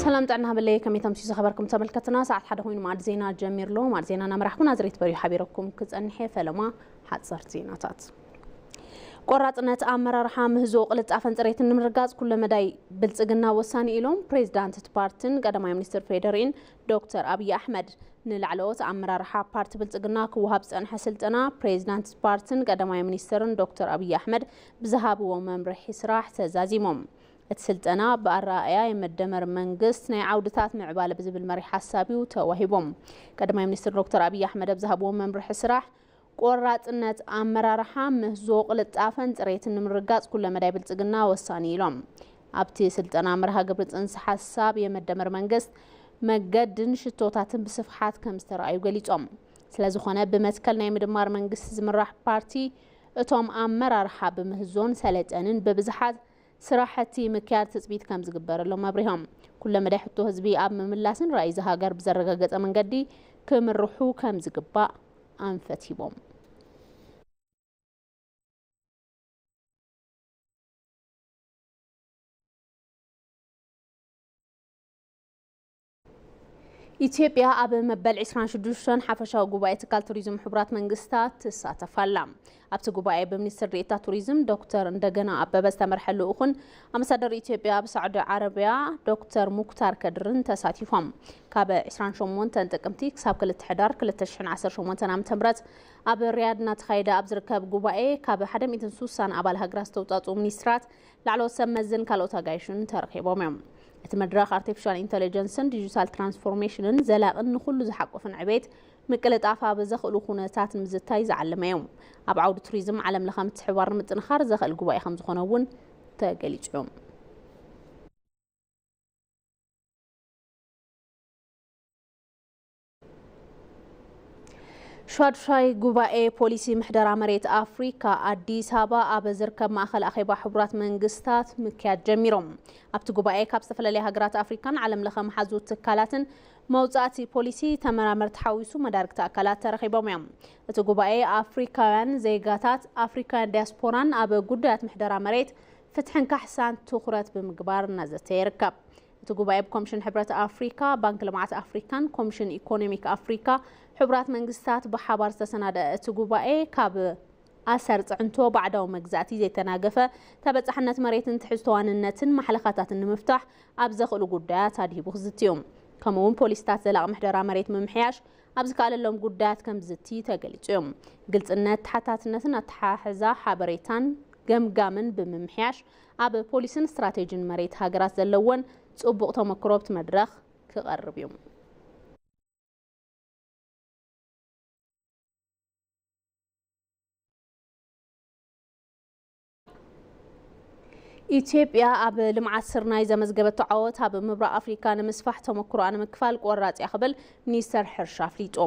سلام تعنا بالله كم يتمشي خبركم تملكتنا ساعة حدا هون مع زينا جمير له مع زينا أنا مرحبا نازريت بريو حبيركم كتأنحي فلما حد صارت زيناتات قراتنا تأمر رحام هزوق لتعفن تريت النمرقات كل مداي بلتقنا وساني إلهم بريزيدانت بارتن قدما مينستر فيدرين دكتور أبي أحمد نلعلو تأمر رحاب بارت بلتقنا كوهابس أن حسلتنا بريزيدانت بارتن قدما مينستر دكتور أبي أحمد بزهاب وممرح سراح تزازيمهم السلطنة بالرأي يمدمر منقست ناي عودتات معبالة بزبل مري حسابي وتوهبهم قدما مينستر دكتور أبي أحمد بزهاب وممرح سراح قرات النت أمر رحام مهزوق لتعفن تريت النمرقات كل مدى بلتقنا وساني لهم أبتي سلطنة أمرها قبلت أنس حساب يمدمر منقست مقدن شتوتاتن بصفحات كمسترأيو قليتهم سلازخونا بمتكلنا يمدمر منقست زمراح بارتي اتوم أمر رحاب مهزون سلطنن ببزحات سراحتي مكيار تثبيت كم زقبر لهم أبريهم كل مدى حطو هزبي أب مملاسن رئيزها قرب زرقاقت أمن قدي كم الروحو كم زقبا أنفتيبهم إثيوبيا أب مبل 26 حفشاو قبائي تكال توريزم حبرات منقستات تساتفالا أبت قبائي بمنستر رئيتا توريزم دكتور اندقنا أب بستمر حلو أخن أمسادر إثيوبيا بسعودة عربية دكتور مختار كدرن تساتفهم كاب 28 تنتقمتي كساب كل التحدار كل التشحن 10 تنام تمرت أب رياضنا تخيدا أب زركب قبائي كاب حدم إتنسوسان أبال هقراس توتات ومنسترات لعلو سمزن كالوتا قايشن ترخيبهم مدراخ artificial intelligence digital transformation زلاقن كل زحقفن عبيت مقلت عفا بزخلو خونتات مزتاي زعلميهم اب عود توريزم عالم لخم تحوار متنخر زخل قباي خمس خونون تقليجهم شاي قبائي بوليسي محدرة مريت أفريقيا أديس هابا أبزركب مأخل أخيبا حبرات منقستات مكيات جميرهم أبت قبائي كابستفل لها قرات أفريقيا علم لخم حزو تكالات موضوعاتي بوليسي تمرامر تحويسو مدارك تأكالات ترخيبهم يوم أبت قبائي أفريقيان زيقاتات أفريقيان دياسبوران أبا قدات محدرة مريت فتحن كحسان تخرت بمقبار نازتي ركب تقوباي بكومشن حبرات أفريقيا بنك لمعات أفريقيان كومشن إيكونوميك أفريقيا حبرات منقستات بحبار تسناد تقوباي كاب أسرت عنتو بعده مجزاتي زي تناقفة تبت حنت مريتن تحستوان النتن محلقاتات المفتاح أبزخ القدات هذه بخزتيهم كمون بوليستات زلاق محدرة مريت ممحياش أبزك على اللهم قدات كم زتي تقليتهم قلت النت حتات النتن أتحاحزا حبريتان قمقامن بممحياش أب بوليسن استراتيجين مريت هاقرات زلون صبغ تمكروبت مدرخ كقرب يوم إثيوبيا أب لمعات سرناي زمزقبت تعوت أب مبرأ أفريقيا نمسفح تمكرو أنا مكفال قرات يقبل منيستر حرشا فليت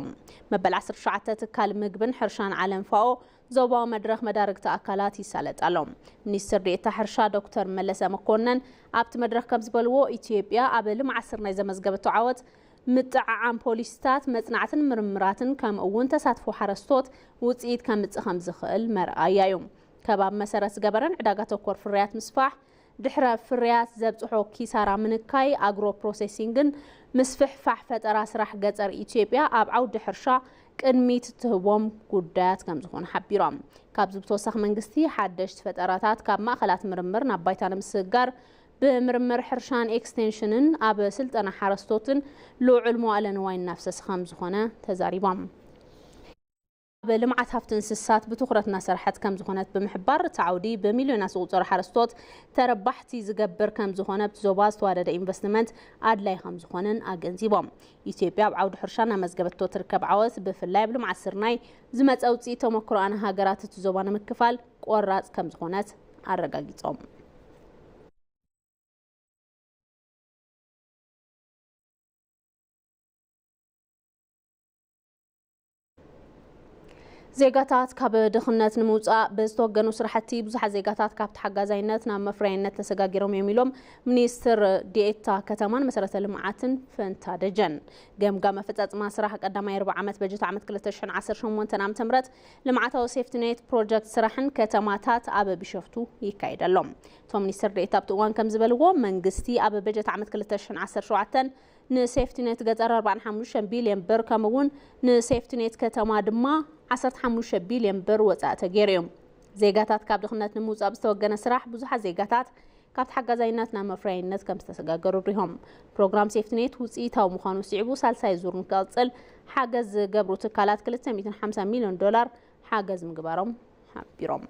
مبل 10 شعتة تكال مقبن حرشان علم فاو زوبا مدرخ مدارك تأكلات يسالت ألوم منيستر رئيتا حرشا دكتور ملسا مكونن أبت مدرخ كمزبلو إثيوبيا أب لمعات سرناي زمزقبت تعوت متععام بوليستات متنعتن مرمراتن كم أون تساتفو حرستوت وتسيد كم متخم زخل مرأي يوم كباب مسارات جبران عداقة كور فريات مسفح دحرة فريات زبطحو كيسارة منكاي أجرو بروسيسينجن مسفح فحفة راس راح جزر إثيوبيا أب عود دحرشة كنميت تهوم قدات كم زخون حبيرام كاب زبطوسخ منقستي حدشت فتراتات كاب ما خلات مرمر نبايتان مسجر بمرمر حرشان إكستنشنن أب سلطنا حرستوتن لو علمو على نواين نفسس خمس خونة تزاريبام بلمعات هفتن سسات بتخرتنا سرحت كم زخونات بمحبار تعودي بمليون سوطر حرستوت تربحتي زقبر كم زخونات بزوباز توارد انفستمنت أدلاي خم زخونن أجنزيبام إثيوبيا بعود حرشانا مزقبت تركب عوث بفلاي بلمع السرناي زمت أوتي تمكرو أنا هاجرات تزوبانا مكفال قرات كم زخونات الرقاقيتهم زيغاتات كاب دخنات نموصا بزتوغنو سرحتي بزح زيغاتات كاب تحغازاينت نا مفرينت تسغاغيروم يميلوم منيستر ديتا كتمان مسرته لمعاتن فنتادجن غمغام فصاصما سراح قداماي 4 عمت بجت عمت 2018 عام تمرت لمعاتو سيفتي نيت بروجكت سراحن كتماتات اب بشفتو يكايدالوم تو منيستر ديتا بتوان كم زبلغو منغستي اب بجت عمت 2017 نسيفتي نيت قطر 45 بليون بر كمون نسيفتي نيت كتما دما 15 بليون بر وصاته غيريوم زيغاتات كاب دخنات نموصا بستوغنا سراح بزح زيغاتات كاب حغازايناتنا مفرينت كم تسغاغرو ريهم بروجرام سيفتي نيت وصيتاو مخانو سيعبو سالساي زور نقصل حاجز غبرو تكالات 250 مليون دولار حاجز مغبارهم حبيروم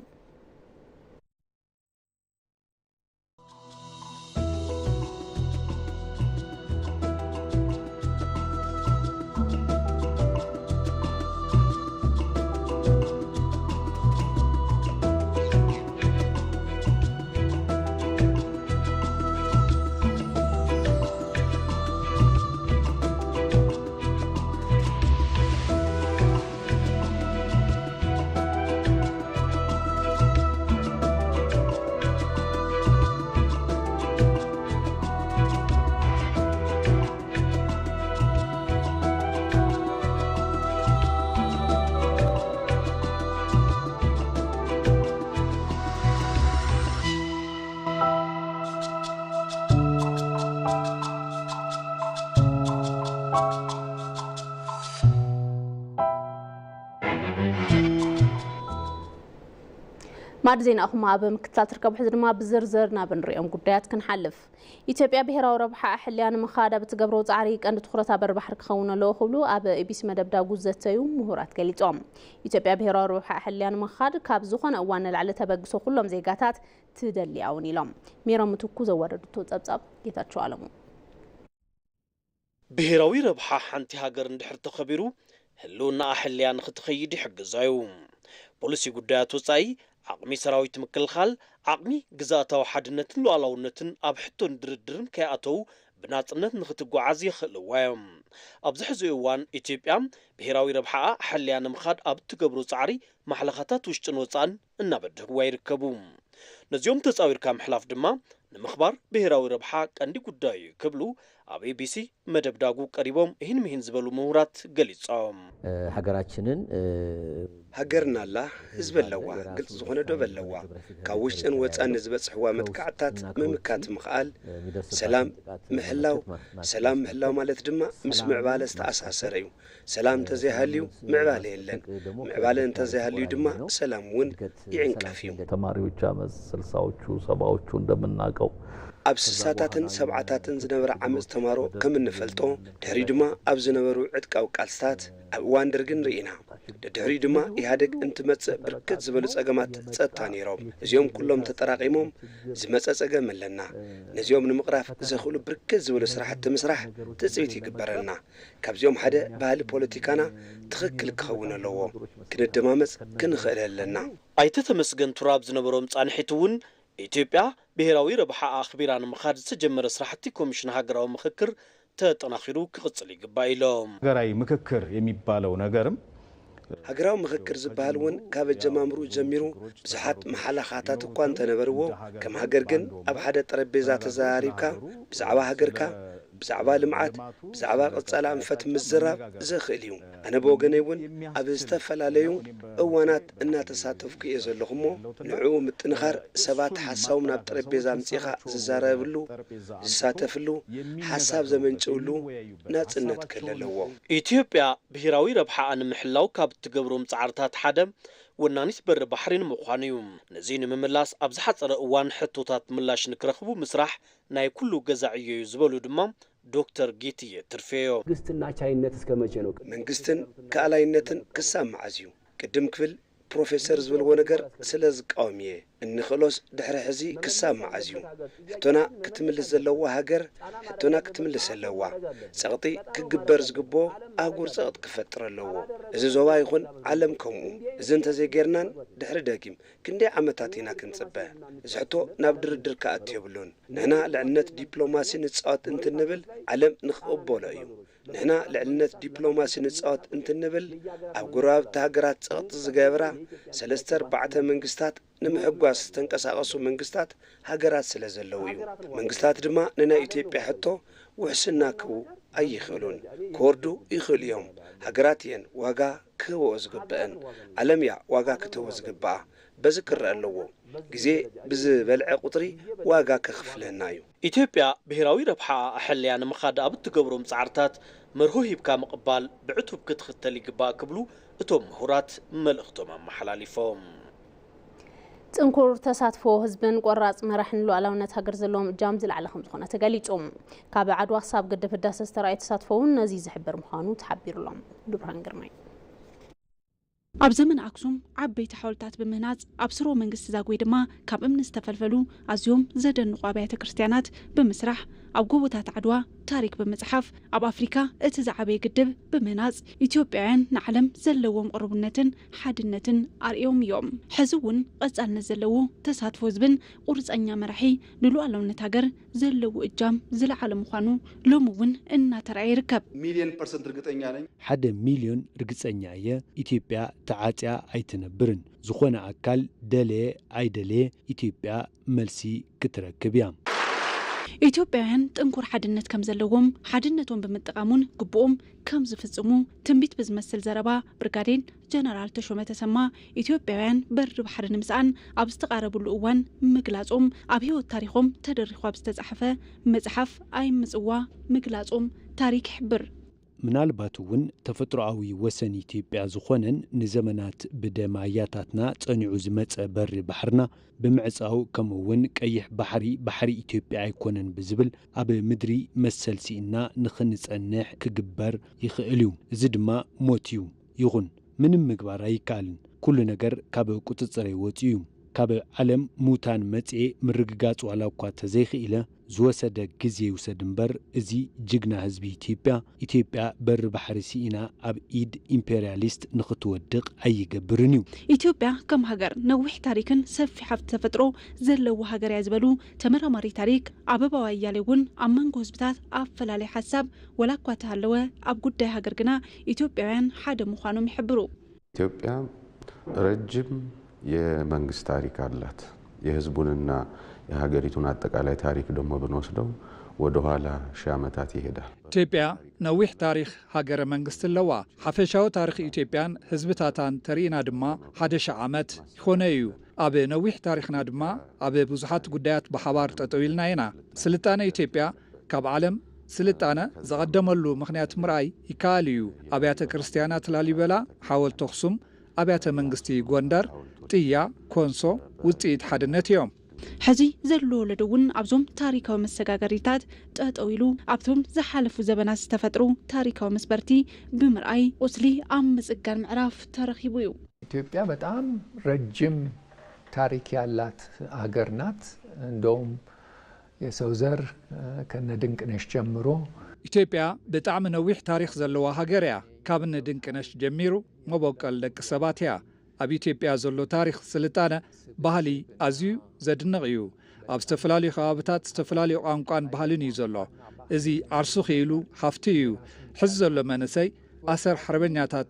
مادزين أخما بمكتلات تركب حزرما بزرزرنا بنريهم قديات كنحلف إثيوبيا بهرا وربحة أحليان مخادة بتقبرو تعريك أن تخرطها بربحر كخونا لو خلو أب إبيس مدبدا قوزتيو مهورات كاليتوم إثيوبيا بهرا وربحة أحليان مخادة كابزوخان أوان العلتها بقسو خلهم زيقاتات تدلي أوني لهم ميرام متوكو زوارد توتزبزب يتاتشو علمو بهراوي ربحة حانتي هاجر ندحر تخبيرو هلونا أحليان ختخيدي حق زايوم بوليسي قديات وصاي عقمي سراويت مكلخال عقمي قزاتو حدنتن لوالونتن أبحتون دردرن كياتو بناتنت نختقوعاز يخلوايم أبزح زيوان إثيوبيا بهراوي ربحة حليان مخاد أب تقبرو صعري محلخاتات وشتن وصان النابده ويركبوم نزيوم تساوير كام حلاف دما نمخبار بهراوي ربحة كاندي قداي كبلو أبي بي سي مدبداغو قريبوم هين مهين زبلو مهورات قليصام هاجراتشنن هاجرنا الله حزب اللوا قلت زخونه دو بلوا كاوشتن وصان زبصحوا متكعتات ممكات مخال سلام محلاو مالت دما مس معباله استاساسريو سلام تزيهاليو معباله يلن معباله انت زيهاليو دما سلام ون يعنكافيو ተማሪዎች አመስ 60ዎቹ 70ዎቹ እንደምናቀው أبسساتاتن سبعاتاتن زنبر عمز تمارو كم نفلتو دهري دما أب زنبرو عدقاو قالستات أبوان درقن رئينا دهري دما إهادك انت متس بركت زبلس أقامات تساتاني روب زيوم كلهم تتراقيمهم زمتس أقام لنا نزيوم نمقراف زخولو بركت زبلس راح تمسرح تسويتي قبرنا كابزيوم حدا بهالي بوليتيكانا تخكل كخونا لوو كن الدمامس كن خلال لنا أيتتمسجن تراب زنبروم صانحيتون إثيوبيا بهراوي ربحة أخبيران مخارج سجمر سرحتي كوميشن هاجراو مخكر تتناخيرو كقصلي قبايلهم هاجراي مخكر يميبالو نغرم هاجراو مخكر زبالون كاب جمامرو جميرو بزحات محلخاتات كوان تنبرو كم هاجرجن اب حدا طربيزه تزاريبكا بزعبا هاجركا بزعبا لمعات بزعبا قصلا انفت مزراب زخليو انا بوغنيون اب استفلاليو اوانات ان تساتفك يزلخمو نعو متنخر سبات حساو من طربيزه مصيخا ززاربلو زساتفلو حساب زمنچولو ناصنت كللو إثيوبيا بهراوي ربحة ان محلاو كاب تقبرو مصعرتات حدم ونانيس بر بحرين مخانيوم نزين مملاس ابزحت اوان حطوتات ملاش نكرخبو مسرح ناي كله جزعيه يزبلو دمام دكتور جيتي ترفيو منغستنا چاينت اسكمچه نو منغستن كالاينتن كسام عزيو قدم كفل بروفيسور زبلو نجر سلاز قوميه ان خلص دحر حزي كسام عزيو حتونا كتملس زلوا هاجر حتونا كتملس زلوا سقطي كجبر زغبو اغور سقط كفتر لو از زوا يكون علمكم زنت زيغرنان دحر داكيم كندي عمتاتينا كنصبه زحتو ناب دردر كاتيبلون نحنا لعنت دبلوماسي نصات انت نبل علم نخقبولو ንሕና ልዕልነት ዲፕሎማሲ ንፃወት እንትንብል ኣብ ጉራብቲ ሃገራት ፀቕጢ ዝገብራ 3-4 መንግስታት ንምሕጓስ ዝተንቀሳቐሱ መንግስታት ሃገራት ስለ ዘለው እዩ። መንግስታት ድማ ንናይ ኢትዮጵያ ሕቶ ውሕስና ክቡ ኣይኽእሉን ክወርዱ ይኽእሉ እዮም። ሃገራት እየን ዋጋ ክህብኦ ዝግብአን ዓለም እያ ዋጋ ክትህቦ ዝግብኣ በዚ ክረአ ኣለዎ ግዜ ብዝበልዐ ቁጥሪ ዋጋ ከኽፍለና እዩ። ኢትዮጵያ ብሄራዊ ረብሓ ኣሕልያ ንምኻድ ኣብ እትገብሮም ፃዕርታት መርሆ ሂብካ ምቕባል ብዕቱብ ክትኽተል ይግባእ ክብሉ እቶም ምሁራት መልእኽቶም ኣመሓላሊፎም ጥንኩር ተሳትፎ ህዝብን ቆራጽ መራሕን ሉዓላውነት ሃገር ዘለዎም እጃም ዝለዓለ ከም ዝኾነ ተገሊጾም ካብ ዓድዋ ክሳብ ግድብ ህዳሴ ዝተረኣየ ተሳትፎውን ነዚ ዝሕብር ምዃኑ ተሓቢሩሎም ብርሃን ግርማይ ኣብ ዘመን ኣክሱም ዓበይቲ ሓወልትታት ብምህናጽ ኣብ ስርወ መንግስቲ ዛጉዌ ድማ ካብ እምኒ ዝተፈልፈሉ ኣዝዮም ዘደንቑ ኣብያተ ክርስቲያናት ብምስራሕ ኣብ ጎቦታት ዓድዋ ታሪክ ብምጽሓፍ ኣብ ኣፍሪካ እቲ ዝዓበየ ግድብ ብምህናጽ ኢትዮጵያውያን ንዓለም ዘለዎም ቅርብነትን ሓድነትን ኣርእዮም እዮም። ሕዚ እውን ቀጻልነት ዘለዎ ተሳትፎ ህዝብን ቁርፀኛ መራሒ ንሉዓላውነት ሃገር ዘለዎ እጃም ዝለዓለ ምዃኑ ሎሚ እውን እናተረኣየ ይርከብ። 1,000,000% ርግጠኛ ነኝ 1,000,000 ርግፀኛ እየ ኢትዮጵያ ተዓጽያ ኣይትነብርን ዝኾነ ኣካል ደለየ ኣይደለየ ኢትዮጵያ መልሲ ክትረክብ እያ። ኢትዮጵያውያን ጥንኩር ሓድነት ከም ዘለዎም ሓድነቶም ብምጥቃሙን ግብኦም ከም ዝፍጽሙ ትንቢት ብዝመስል ዘረባ ብርጋዴር ጀነራል ተሾመ ተሰማ ኢትዮጵያውያን በሪ ባሕሪ ንምስኣን ኣብ ዝተቃረብሉ እዋን ምግላጾም ኣብ ህይወት ታሪኾም ተደሪኹ ኣብ ዝተጻሕፈ መጽሓፍ ኣይምጽዋ ምግላጾም ታሪክ ይሕብር። ምናልባት እውን ተፈጥሮኣዊ ወሰን ኢትዮጵያ ዝኾነን ንዘመናት ብደማያታትና ጸኒዑ ዝመጸ በሪ ባሕርና ብምዕጻው ከምኡውን ቀይሕ ባሕሪ ኢትዮጵያ ኣይኮነን ብዝብል ኣብ ምድሪ መሰልሲእና ንኽንጸንሕ ክግበር ይኽእል እዩ። እዚ ድማ ሞት እዩ። ይኹን ምንም ምግባር ኣይከኣልን። ኩሉ ነገር ካብ ቁፅፅር ወፂኡ እዩ። ካብ ዓለም ሙታን መጽኤ ምርግጋጽ ዋላ እኳ ተዘይኽኢለ ዝወሰደ ግዜ ይውሰድ እምበር እዚ ጅግና ህዝቢ ኢትዮጵያ በሪ ባሕሪ ሲኢና ኣብ ኢድ ኢምፔሪያሊስት ንኽትወድቕ ኣይገብርን እዩ። ኢትዮጵያ ከም ሃገር ነዊሕ ታሪክን ሰፊሕ ሃብቲ ተፈጥሮ ዘለዎ ሃገር እያ ዝበሉ ተመራማሪ ታሪክ ኣበባው ኣያሌው እውን ኣብ መንጎ ህዝብታት ኣፈላላይ ሓሳብ ወላ እኳ ተሃለወ ኣብ ጉዳይ ሃገር ግና ኢትዮጵያውያን ሓደ ምዃኖም ይሕብሩ። ኢትዮጵያ ረጅም የመንግስት ታሪክ አላት። የህዝቡንና የሀገሪቱን አጠቃላይ ታሪክ ደግሞ ብንወስደው ወደ ኋላ ሺህ ዓመታት ይሄዳል። ኢትዮጵያ ነዊሕ ታሪክ ሃገረ መንግስት ኣለዋ። ሓፈሻዊ ታሪክ ኢትዮጵያን ህዝብታታን ተሪእና ድማ 1,000 ዓመት ይኾነ እዩ። ኣብ ነዊሕ ታሪክና ድማ ኣብ ብዙሓት ጉዳያት ብሓባር ጠጠው ኢልና ኢና። ስልጣነ ኢትዮጵያ ካብ ዓለም ስልጣነ ዝቐደመሉ ምክንያት ምርኣይ ይከኣል እዩ። ኣብያተ ክርስቲያናት ላሊበላ፣ ሓወልቲ ኣክሱም፣ ኣብያተ መንግስቲ ጎንደር፣ ጥያ፣ ኮንሶ ውፅኢት ሓድነት እዮም። ሕዚ ዘሎ ወለዶ እውን ኣብዞም ታሪካዊ መሰጋገሪታት ጠጠው ኢሉ ኣብቶም ዝሓለፉ ዘበናት ዝተፈጥሩ ታሪካዊ መስበርቲ ብምርኣይ ቁስሊ ኣብ ምጽጋን ምዕራፍ ተረኺቡ እዩ። ኢትዮጵያ በጣም ረጅም ታሪክ ያላት ሀገር ናት። እንደውም የሰው ዘር ከነድንቅነሽ ጀምሮ ኢትዮጵያ ብጣዕሚ ነዊሕ ታሪክ ዘለዋ ሃገር እያ። ካብ ንድንቅነሽ ጀሚሩ መቦቀል ደቂ ሰባት እያ። ኣብ ኢትዮጵያ ዘሎ ታሪክ ስልጣነ ባህሊ ኣዝዩ ዘድንቕ እዩ። ኣብ ዝተፈላለዩ ከባቢታት ዝተፈላለዩ ቋንቋን ባህልን እዩ ዘሎ። እዚ ዓርሱ ኽኢሉ ሃፍቲ እዩ። ሕዚ ዘሎ መንእሰይ ኣሰር ሓርበኛታት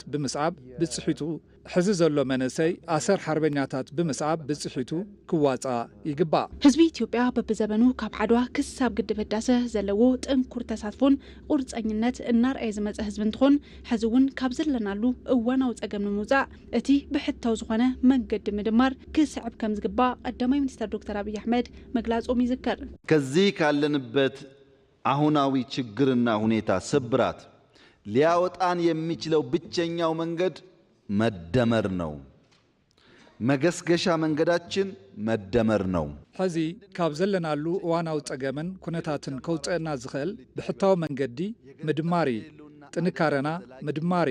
ብምስዓብ ብጽሒቱ ክዋፃ ይግባእ። ህዝቢ ኢትዮጵያ በብዘበኑ ካብ ዓድዋ ክሳብ ግድብ ህዳሴ ዘለዎ ጥንኩር ተሳትፎን ቁርፀኝነት እናርኣየ ዝመፀ ህዝቢ እንትኾን ሕዚ እውን ካብ ዘለናሉ እዋናዊ ፀገም ንምውፃእ እቲ ብሕታው ዝኾነ መንገዲ ምድማር ክስዕብ ከም ዝግባእ ቀዳማይ ሚኒስትር ዶክተር አብይ አሕመድ መግለጾም ይዝከር። ከዚህ ካለንበት አሁናዊ ችግርና ሁኔታ ስብራት ሊያወጣን የሚችለው ብቸኛው መንገድ መደመር ነው። መገስገሻ መንገዳችን መደመር ነው። ሕዚ ካብ ዘለናሉ እዋናዊ ፀገምን ኩነታትን ከውፅአና ዝኽእል ብሕታዊ መንገዲ ምድማሪ ጥንካረና ምድማሪ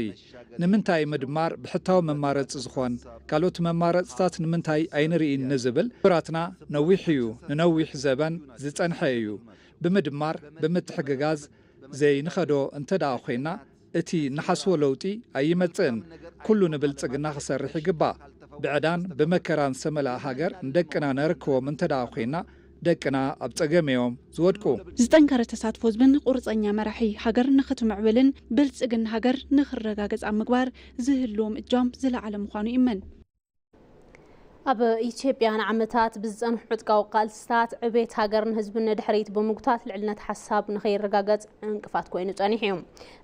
ንምንታይ ምድማር ብሕታዊ መማረፂ ዝኾን ካልኦት መማረፅታት ንምንታይ ኣይንርኢን ንዝብል ብራትና ነዊሕ እዩ ንነዊሕ ዘበን ዝፀንሐ እዩ። ብምድማር ብምትሕግጋዝ ዘይንኸዶ እንተደኣ ኮይና እቲ ንሓስቦ ለውጢ ኣይመፅእን። ኩሉ ንብልጽግና ክሰርሕ ይግባእ። ብዕዳን ብመከራን ዝተመልአ ሃገር ንደቅና ነርክቦም እንተደኣ ኮይና ደቅና ኣብ ፀገመዮም ዝወድቁ ዝጠንከረ ተሳትፎ ህዝብን ቁርፀኛ መራሒ ሃገር ንኽትምዕብልን ብልጽግና ሃገር ንኽረጋገጽ ኣብ ምግባር ዝህልዎም እጃም ዝለዓለ ምዃኑ ይመን ኣብ ኢትዮጵያ ንዓመታት ብዝጸንሑ ዕጥቃዊ ቃልስታት ዕቤት ሃገርን ህዝብን ድሕሪት ብምጉታት ልዕልነት ሓሳብ ንኸይረጋገጽ እንቅፋት ኮይኑ ጸኒሑ እዩ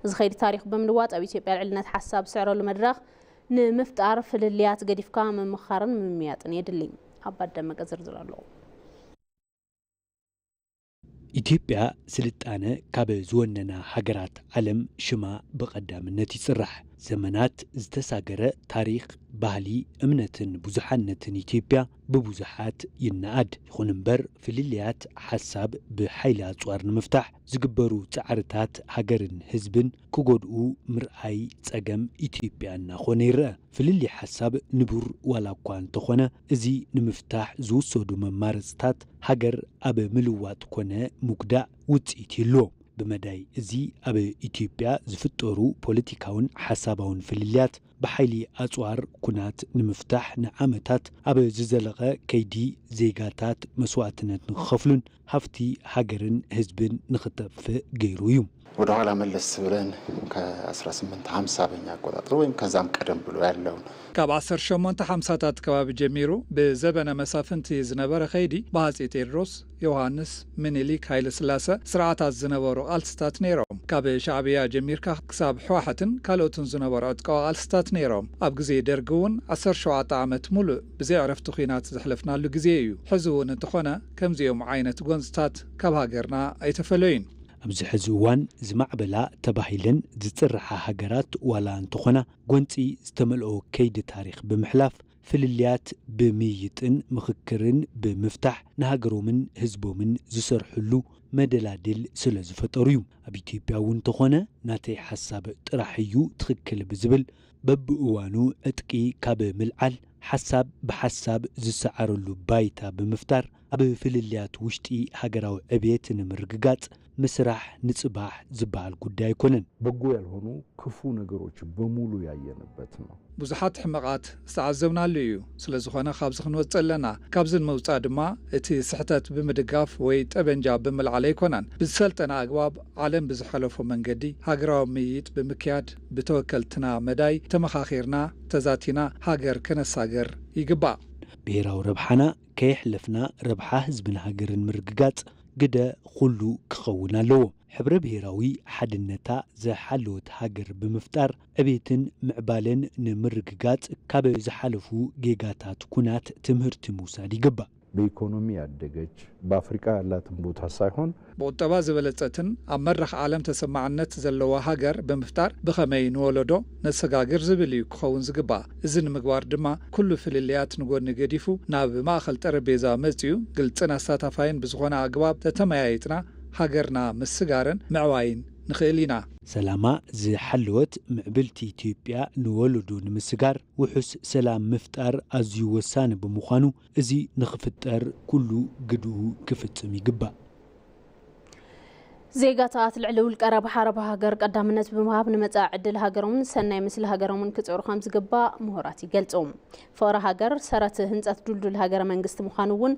እዚ ኸይዲ ታሪኽ ብምልዋጥ ኣብ ኢትዮጵያ ልዕልነት ሓሳብ ዝስዕረሉ መድረኽ ንምፍጣር ፍልልያት ገዲፍካ ምምኻርን ምምያጥን የድሊ ኣብ ደመቀ ዝርዝር ኣለዎ ኢትዮጵያ ስልጣነ ካብ ዝወነና ሃገራት ዓለም ሽማ በቀዳምነት ይጽራሕ ዘመናት ዝተሳገረ ታሪኽ ባህሊ እምነትን ብዙሓነትን ኢትዮጵያ ብብዙሓት ይነኣድ ይኹን እምበር ፍልልያት ሓሳብ ብሓይሊ ኣጽዋር ንምፍታሕ ዝግበሩ ጻዕርታት ሃገርን ህዝብን ክጎድኡ ምርኣይ ጸገም ኢትዮጵያ እናኾነ ይርአ ፍልልይ ሓሳብ ንቡር ዋላ እኳ እንተኾነ እዚ ንምፍታሕ ዝውሰዱ መማረፅታት ሃገር ኣብ ምልዋጥ ኮነ ሙጉዳእ ውፅኢት ይልዎ بمداي زي أبي إثيوبيا زفتورو بوليتيكاون حسابون فلليات بحيلي أزوار كنات نمفتاح نعمتات أبي زلغة كيدي زيغاتات مسواتنات نخفلون هفتي هاجرن هزبن نخطف غيرو يوم ወደ ኋላ መለስ ብለን ከ1850 በኛ አቆጣጠር ወይም ከዛም ቀደም ብሎ ያለው ካብ 1850ታት ከባቢ ጀሚሩ በዘበነ መሳፍንቲ ዝነበረ ኸይዲ በአፄ ቴዎድሮስ ዮሐንስ ምኒልክ ኃይለ ሥላሴ ስርዓታት ዝነበሩ ቃልስታት ነይሮም ካብ ሻዕብያ ጀሚርካ ክሳብ ሕወሓትን ካልኦትን ዝነበሩ ዕጥቃዊ ቃልስታት ነይሮም ኣብ ግዜ ደርግ እውን 17 ዓመት ሙሉእ ብዘይ ዕረፍቲ ኩናት ዝሕለፍናሉ ግዜ እዩ ሕዚ እውን እንተኾነ ከምዚኦም ዓይነት ጎንፅታት ካብ ሃገርና ኣይተፈለዩን ኣብዚ ሕዚ እዋን ዝማዕበላ ተባሂለን ዝፅርሓ ሃገራት ዋላ እንተኾና ጎንፂ ዝተመልኦ ከይዲ ታሪኽ ብምሕላፍ ፍልልያት ብምይጥን ምኽክርን ብምፍታሕ ንሃገሮምን ህዝቦምን ዝሰርሕሉ መደላድል ስለ ዝፈጠሩ እዩ ኣብ ኢትዮጵያ እውን እንተኾነ ናተይ ሓሳብ ጥራሕ እዩ ትኽክል ብዝብል በብእዋኑ ዕጥቂ ካብ ምልዓል ሓሳብ ብሓሳብ ዝሰዓረሉ ባይታ ብምፍጣር ኣብ ፍልልያት ውሽጢ ሃገራዊ ዕብየት ንምርግጋጽ ምስራሕ ንጽባሕ ዝበሃል ጉዳይ ኣይኮነን በጎ ያልሆኑ ክፉ ነገሮች በሙሉ ያየንበት ነው ብዙሓት ሕመቃት ዝተዓዘብናሉ እዩ ስለዝኾነ ካብዚ ክንወፅእ ኣለና ካብዚ ንምውፃእ ድማ እቲ ስሕተት ብምድጋፍ ወይ ጠበንጃ ብምልዓል ኣይኮናን ብዝሰልጠነ ኣግባብ ዓለም ብዝሓለፎ መንገዲ ሃገራዊ ምይይጥ ብምክያድ ብተወከልትና መዳይ ተመኻኺርና ተዛቲና ሃገር ከነሳገር ይግባእ ብሔራዊ ረብሓና ከየሕለፍና ረብሓ ህዝብን ሃገርን ምርግጋጽ ግደ ኩሉ ክኸውን ኣለዎ ሕብረ ብሔራዊ ሓድነታ ዘሓለወት ሃገር ብምፍጣር ዕቤትን ምዕባለን ንምርግጋጽ ካብ ዝሓለፉ ጌጋታት ኩናት ትምህርቲ ምውሳድ ይግባእ በኢኮኖሚ ያደገች በአፍሪካ ያላትን ቦታ ሳይሆን በቁጠባ ዝበለጸትን ኣብ መድረኽ ዓለም ተሰማዕነት ዘለዋ ሃገር ብምፍጣር ብኸመይ ንወለዶ ነሰጋግር ዝብል እዩ ክኸውን ዝግባእ እዚ ንምግባር ድማ ኩሉ ፍልልያት ንጎኒ ገዲፉ ናብ ማእኸል ጠረጴዛ መጽዩ ግልጽን ኣሳታፋይን ብዝኾነ ኣግባብ ተተመያይጥና ሃገርና ምስጋርን ምዕባይን ንኽእል ኢና ሰላማ ዝሓለወት ምዕብልቲ ኢትዮጵያ ንወለዶ ንምስጋር ውሑስ ሰላም ምፍጣር ኣዝዩ ወሳኒ ብምዃኑ እዚ ንኽፍጠር ኩሉ ግድኡ ክፍጽም ይግባእ ዜጋታት ልዕሊ ውልቀ ረብሓ ሃገር ቀዳምነት ብምሃብ ንመጻኢ ዕድል ሃገሮምን ሰናይ ምስሊ ሃገሮምን ክጽሩ ከም ዝግባእ ምሁራት ይገልጹ ፍቕሪ ሃገር ሰረት ህንጸት ዱልዱል ሃገረ መንግስቲ ምዃኑ እውን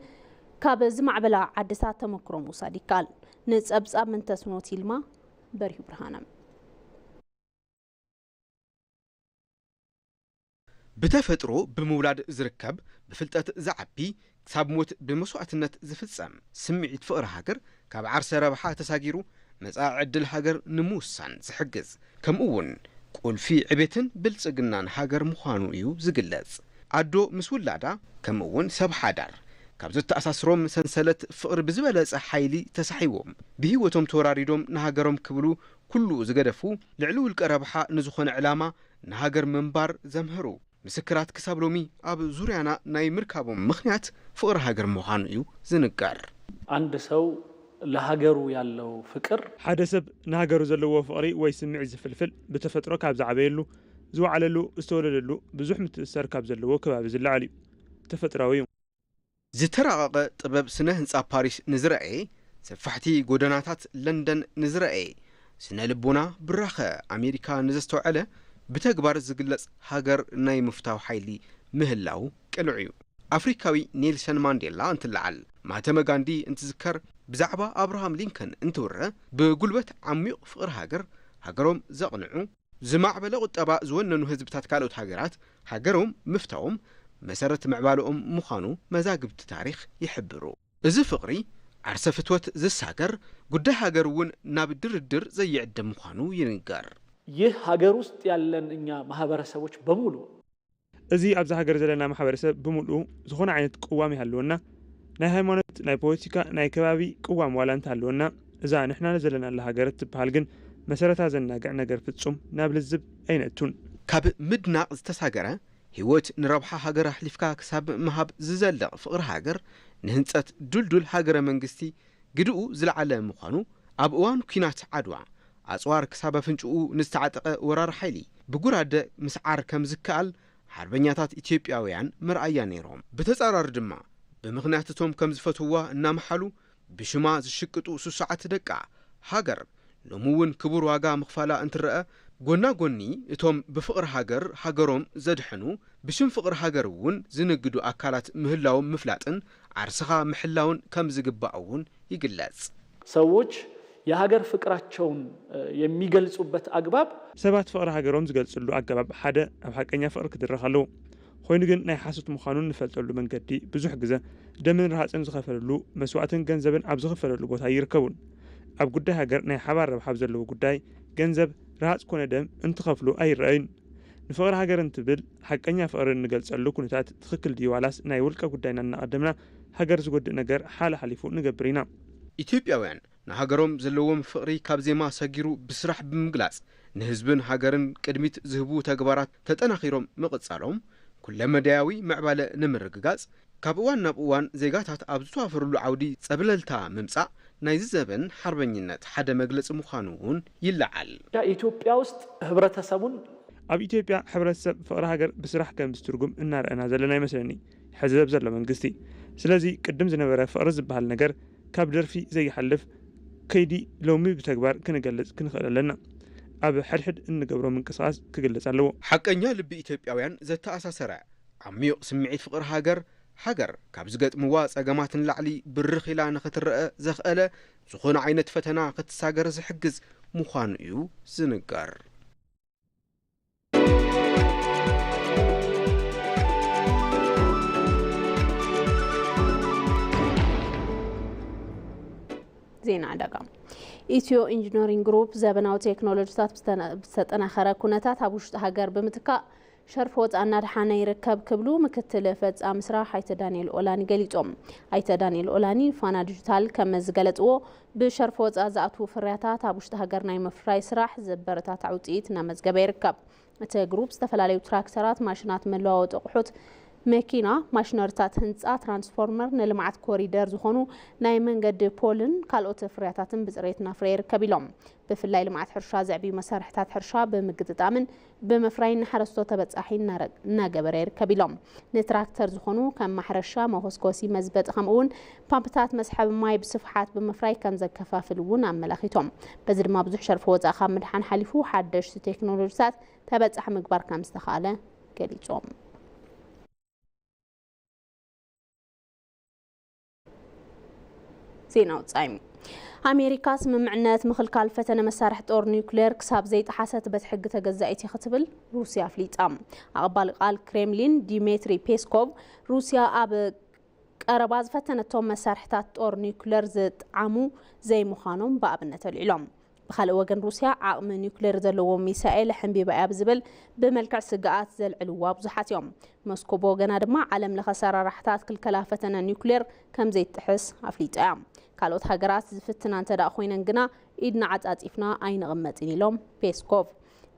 ካብ ዝማዕበላ ዓድታት ተመክሮ ምውሳድ ይከኣል ንጸብጻብ ምንተስኖት ይልማ በሪሁ ብርሃነ بتفترو بمولاد زركب بفلتات زعبي كساب موت بمسوعتنت زفتصم سمعت فقر هاجر كاب عرس ربحا تساجيرو مزاع عدل هاجر نموسان زحجز كم اون قول في عبيتن بلصقنان هاجر مخانو يو زقلز عدو مسولادا كم اون سب حدار كابزت أساسروم سنسلت فقر بزبالة حيلي تسحيوم بهيوتهم توراريدوم نهاجرهم كبلو كله زقدفو لعلو الكربحة نزخون علامة نهاجر منبار زمهرو مسكرات كسابلومي أب زوريانا ناي مركابهم مخنيات فقر هاجر مخانو زنقار عند سو لهاجرو يالو فكر حدثب نهاجرو زلو فقري ويسمع زفلفل بتفترو كاب زعبيلو زو عللو استوللو بزحمة السركاب زلو كباب زلعلي تفتراويهم زترقق طبب سنه هنصا باريس نزرعي سفحتي غودناتات لندن نزرعي سنه لبونا براخه امريكا نزستوعله بتكبار زغلص هاجر ناي مفتاو حيلي مهلاو قلعيو ኣፍሪካዊ ኔልሰን ማንዴላ እንትልዓል ማህተመ ጋንዲ እንትዝከር ብዛዕባ አብርሃም ሊንከን እንትውረ ብጉልበት ዓሚቕ ፍቕሪ ሃገሮም ዘቕንዑ ዝማዕበለ ቁጠባ ዝወነኑ ህዝብታት ካልኦት ሃገራት ሃገሮም ምፍታዎም መሰረት ምዕባልኦም ምዃኑ መዛግብቲ ታሪኽ ይሕብሩ። እዚ ፍቕሪ ዓርሰ ፍትወት ዝሳገር ጉዳይ ሃገር እውን ናብ ድርድር ዘይዕደም ምዃኑ ይንገር። ይህ ሃገር ውስጥ ያለን እኛ ማህበረሰቦች በሙሉ እዚ ኣብዚ ሃገር ዘለና ማሕበረሰብ ብምሉኡ ዝኾነ ዓይነት ቅዋም ይሃለወና ናይ ሃይማኖት ናይ ፖለቲካ ናይ ከባቢ ቅዋም ዋላ እንተሃለወና እዛ ንሕና ዘለና ሃገር ትበሃል ግን መሰረታ ዘናግዕ ነገር ፍጹም ናብ ልዝብ ኣይነቱን ካብ ምድናቕ ዝተሳገረ ህይወት ንረብሓ ሃገር ኣሕሊፍካ ክሳብ መሃብ ዝዘልቕ ፍቕሪ ሃገር ንህንፀት ዱልዱል ሃገረ መንግስቲ ግድኡ ዝለዓለ ምዃኑ ኣብ እዋን ኩናት ዓድዋ ኣጽዋር ክሳብ ኣፍንጭኡ ንዝተዓጠቐ ወራር ሓይሊ ብጉራደ ምስዓር ከም ዝከኣል ሓርበኛታት ኢትዮጵያውያን መርኣያ ነይሮም። ብተጻራሪ ድማ ብምኽንያት እቶም ከም ዝፈትውዋ እናመሓሉ ብሽማ ዝሽቅጡ ሱሳዓት ደቃ ሃገር ሎሚ እውን ክቡር ዋጋ ምኽፋላ እንትረአ ጎና ጎኒ እቶም ብፍቕሪ ሃገሮም ዘድሕኑ ብሽም ፍቕሪ ሃገር እውን ዝነግዱ ኣካላት ምህላዎም ምፍላጥን ዓርስኻ ምሕላውን ከም ዝግባእ እውን ይግለጽ። ሰዎች የሀገር ፍቅራቸውን የሚገልጹበት አግባብ ሰባት ፍቅር ሃገሮም ዝገልጽሉ አግባብ ሓደ ኣብ ሐቀኛ ፍቅር ክድረኻሉ ኮይኑ ግን ናይ ሓሶት ምዃኑን ንፈልጠሉ መንገዲ ብዙሕ ግዜ ደምን ረሃፅን ዝኸፈለሉ መስዋዕትን ገንዘብን ኣብ ዝኸፈለሉ ቦታ ይርከቡን። ኣብ ጉዳይ ሃገር ናይ ሓባር ረብሓ ዘለዎ ጉዳይ ገንዘብ ረሃፅ ኮነ ደም እንትኸፍሉ ኣይረአይን። ንፍቅር ሃገር እንትብል ሐቀኛ ፍቅር ንገልጸሉ ኩነታት ትክክል ዲዋላስ ናይ ውልቀ ጉዳይና እናቀደምና ሃገር ዝጎድእ ነገር ሓለ ሓሊፉ ንገብር ኢና። ኢትዮጵያውያን ንሃገሮም ዘለዎም ፍቅሪ ካብ ዜማ ሰጊሩ ብስራሕ ብምግላጽ ንህዝብን ሃገርን ቅድሚት ዝህቡ ተግባራት ተጠናኺሮም መቕጻሎም ኩለመዳያዊ ምዕባለ ንምርግጋጽ ካብ እዋን ናብ እዋን ዜጋታት ኣብ ዝተዋፈሩሉ ዓውዲ ጸብለልታ ምምጻእ ናይ ዝዘበን ሓርበኝነት ሓደ መግለጽ ምዃኑ እውን ይለዓል። ኢትዮጵያ ውስጥ ህብረተሰቡን ኣብ ኢትዮጵያ ሕብረተሰብ ፍቅሪ ሃገር ብስራሕ ከም ዝትርጉም እናረአና ዘለና ይመስለኒ ሕዘብ ዘሎ መንግስቲ። ስለዚ ቅድም ዝነበረ ፍቅሪ ዝበሃል ነገር ካብ ደርፊ ዘይሓልፍ ከይዲ ሎሚ ብተግባር ክንገልጽ ክንኽእል ኣለና። ኣብ ሕድሕድ እንገብሮ ምንቅስቓስ ክግለጽ ኣለዎ። ሓቀኛ ልቢ ኢትዮጵያውያን ዘተኣሳሰረ ዓሚቕ ስምዒት ፍቅሪ ሃገር ካብ ዝገጥምዋ ጸገማትን ላዕሊ ብርኽ ኢላ ንኽትረአ ዘኽአለ ዝኾነ ዓይነት ፈተና ክትሳገር ዝሕግዝ ምዃኑ እዩ ዝንገር። ዜና አደጋ ኢትዮ ኢንጂነሪንግ ግሩፕ ዘበናዊ ቴክኖሎጂታት ብተጠናኸረ ኩነታት ኣብ ውሽጢ ሃገር ብምትካ ሸርፍ ወፃና ድሓነ ይርከብ ክብሉ ምክትል ፈጻሚ ስራሕ ኣይተ ዳንኤል ኦላኒ ገሊጾም። ኣይተ ዳንኤል ኦላኒ ፋና ዲጂታል ከም ዝገለጽዎ ብሸርፍ ወፃ ዝኣትዉ ፍርያታት ኣብ ውሽጢ ሃገር ናይ ምፍራይ ስራሕ ዘበረታታዕ ውፅኢት እናመዝገበ ይርከብ። እቲ ግሩፕ ዝተፈላለዩ ትራክተራት፣ ማሽናት መለዋወጢ ኣቑሑት፣ መኪና፣ ማሽነሪታት ህንፃ፣ ትራንስፎርመር ንልምዓት ኮሪደር ዝኾኑ ናይ መንገዲ ፖልን ካልኦት ፍርያታትን ብፅሬት ናፍረ ይርከብ ኢሎም። ብፍላይ ልምዓት ሕርሻ ዘዕብዩ መሳርሕታት ሕርሻ ብምግጥጣምን ብምፍራይ ንሓረስቶ ተበጻሒ እናገበረ ይርከብ ኢሎም። ንትራክተር ዝኾኑ ከም ማሕረሻ፣ መኮስኮሲ፣ መዝበጢ ከምኡውን ፓምፕታት መስሓቢ ማይ ብስፍሓት ብምፍራይ ከም ዘከፋፍል እውን ኣመላኺቶም። በዚ ድማ ብዙሕ ሸርፊ ወፃእ ካብ ምድሓን ሓሊፉ ሓደሽቲ ቴክኖሎጂታት ተበጻሒ ምግባር ከም ዝተኻእለ ገሊጾም። ዜና ወጻኢ ኣሜሪካ ስምምዕነት ምኽልካል ፈተነ መሳርሒ ጦር ኒውክሌር ክሳብ ዘይጠሓሰት በቲ ሕጊ ተገዛኢት ክትብል ሩስያ ኣፍሊጣ። ኣቕባሊ ቃል ክሬምሊን ዲሜትሪ ፔስኮቭ ሩስያ ኣብ ቀረባ ዝፈተነቶም መሳርሕታት ጦር ኒውክሌር ዝጥዓሙ ዘይምዃኖም ብኣብነት ኣልዒሎም። ብኻልእ ወገን ሩስያ ዓቕሚ ኒውክሌር ዘለዎ ሚሳኤል ሕንቢባ እያ ብዝብል ብመልክዕ ስግኣት ዘልዕልዋ ብዙሓት እዮም። ሞስኮ ብወገና ድማ ዓለም ለኸ ኣሰራርሓታት ክልከላ ፈተነ ኒውክሌር ከም ዘይጥሕስ ኣፍሊጣ እያ። ካልኦት ሃገራት ዝፍትና እንተዳ ኮይነን ግና ኢድና ዓጻጺፍና ኣይንቕመጥን ኢሎም ፔስኮቭ።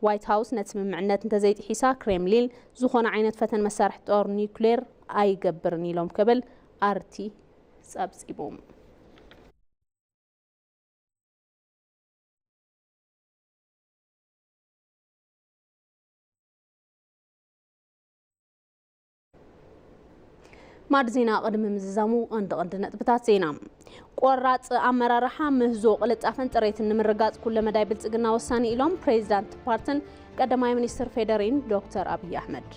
ዋይት ሃውስ ነቲ ስምምዕነት እንተዘይጥሒሳ ክሬምሊን ዝኾነ ዓይነት ፈተነ መሳርሒ ጦር ኒውክሌር ኣይገብርን ኢሎም ክብል ኣርቲ ጸብጺቡ። ማድ ዜና ቅድሚ ምዝዛሙ ቀንዲ ነጥብታት ዜና ቆራጽ ኣመራርሓ ምህዞ ቅልጣፈን ጥሬትን ንምርጋጽ ኩለ መዳይ ብልጽግና ወሳኒ ኢሎም ፕሬዚዳንት ፓርቲን ቀዳማይ ሚኒስትር ፌደሬን ዶክተር አብይ አሕመድ።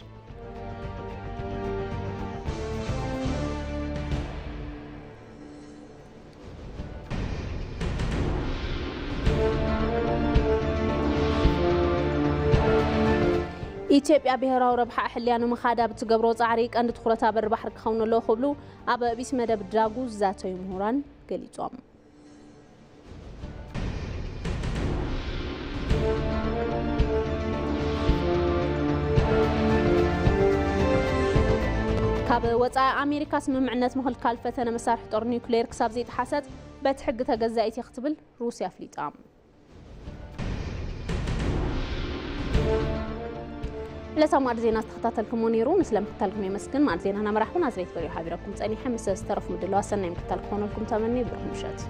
ኢትዮጵያ ብሔራዊ ረብሓ ሕልያኑ መኻዳ ብትገብሮ ጻዕሪ ቀንዲ ትኹረታ በር ባሕሪ ክኸውን ኣለዎ ክብሉ ኣብ ቢስ መደብ ዳጉ ዛተዩ ምሁራን ገሊጾም ካብ ወጻኢ ኣሜሪካ ስምምዕነት ምኽልካል ፈተነ መሳርሒ ጦር ኒውክሌር ክሳብ ዘይተሓሰጥ በቲ ሕጊ ተገዛኢት ክትብል ሩስያ ኣፍሊጣ لسه مع زينات تختاتلكم ونيرو مسلم كتالكم يمسكن مع زيننا مرحبا نازريت بريو حبيركم تاني حمسة سترف مدلوا سنة مكتالكم لكم تمني برمشات